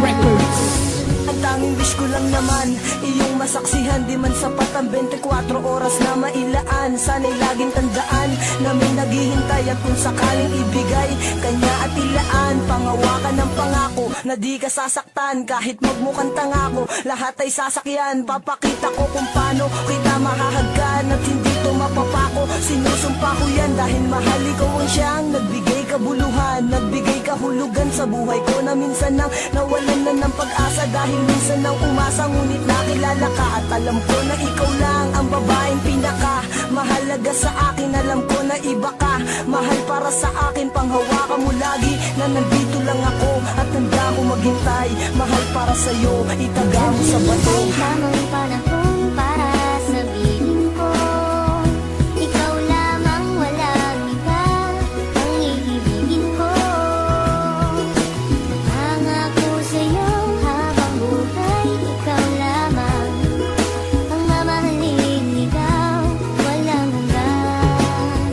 Records. Ang tanging wish ko lang naman, iyong masaksihan. Di man sapat ang 24 oras na mailaan. Sana'y laging tandaan na may naghihintay. At kung sakaling ibigay, kanya at ilaan. Pangawakan ng pangako na di ka sasaktan. Kahit magmukhang tangako, lahat ay sasakyan. Papakita ko kung paano kita mahahagkan. At hindi to mapapako, sinusumpa ko yan. Dahil mahal ikaw ang siyang nagbigay kabuluhan, nagbigay kahulugan sa buhay ko. Na minsan nang nawalan na ng pag-asa. Dahil minsan nang umasa, ngunit nakilala ka. At alam ko na ikaw lang ang babaeng pinaka mahalaga sa akin. Alam ko na iba ka, mahal para sa akin. Panghawakan mo lagi na nandito lang ako. At handa ko maghintay, mahal para sa'yo. Itaga mo sa bato. Tamang panahon para sabihin ko, ikaw lamang, walang iba ang iibigin ko. Nangako sa'yo habang buhay, ikaw lamang ang mamahalin, ikaw walang hanggan.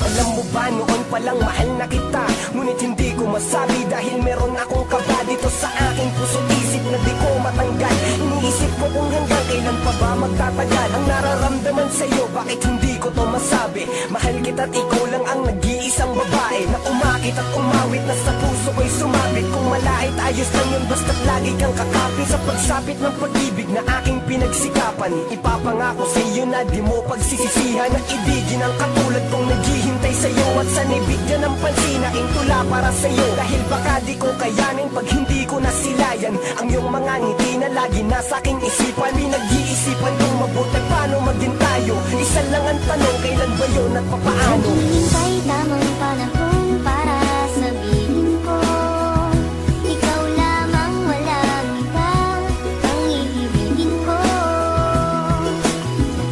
Alam mo ba noon palang mahal na kita, ngunit hindi ko masabi dahil meron akong kaba dito sa aking puso't isip na di ko matanggal. Iniisip ko kung hanggang kailan pa ba magtatagal ang nararamdaman sa'yo, bakit hindi ko to masabi. Mahal kita't ikaw lang ang nag-iisang babae na umakit at umawit na sa puso ko'y sumabit. Kung malait ayos lang yun basta't lagi kang kakapit sa pagsapit ng pag-ibig na aking pinagsikapan. Ipapangako sa'yo na di mo pagsisisihan na ibigin ang katulad kong naghihintay sa'yo. At sana'y bigyan ng pansin aking tula para sa'yo. Dahil baka di ko kayanin pag hindi ko nasilayan ang iyong mga ngiti na lagi nasa aking isipan. Pinag-iisipan kong mabuti paano maging tayo. Isa lang ang tanong, kailan ba yun at papaano? Naghihintay tamang panahon para sabihin ko, ikaw lamang, walang iba ang iibigin ko.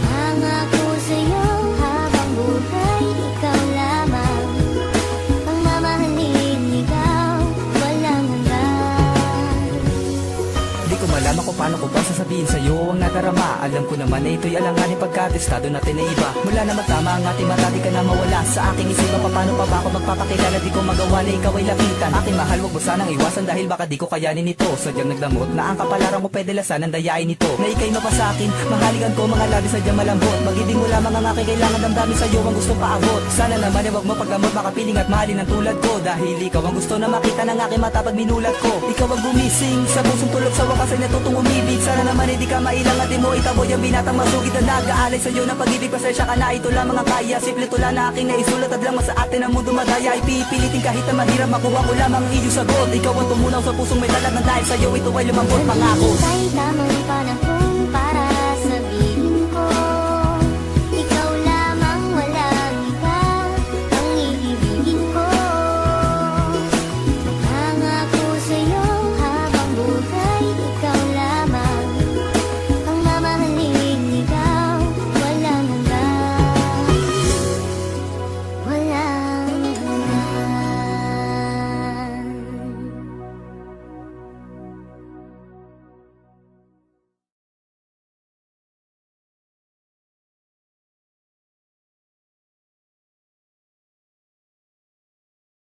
Nangako sa'yo habang buhay, ikaw lamang ang mamahalin, ikaw walang hanggan. Di ko malaman kung paano ko ba sasabihin sa'yo ang nadarama. Alam ko naman na ito'y alanganin pagkatestado natin na iba. Mula na magtama ang ating mata, di ka na mawala sa aking isipan. Paano pa ba ako magpapakilala, di ko magawa na ikaw ay lapitan. Aking mahal, wag mo sanang iwasan dahil baka di ko kayanin ito. Sadyang nagdamot na ang kapalaran mo, pwede lasan ang dayain nito. Na ika'y mapasakin, mahaligan ko mga labi sadyang malambot. Magibing mo lamang ang aking kailangan, damdamin sa'yo ang gustong paabot. Sana naman ay wag mo pagdamot, makapiling at mahalin ang tulad ko. Dahil ikaw ang gusto na makita ng aking mata pag minulat ko. Ikaw ang gumising sa pusong tulog, sa wakas ay natutong umibig. Sana naman hindi ka mailang at di mo itaboy ang binatang masugid na nag-aalay sa'yo ng pag-ibig. Pasensya ka na, ito lamang ang kaya. Simple tula na aking naisulat at lamang sa atin ang mundo madaya. Ipipilitin kahit na mahirap, makuha ko lamang ang iyong sagot. Ikaw ang tumunaw sa pusong may talag na dahil sa'yo ito ay lumambot pangako. Naghihintay tamang panahon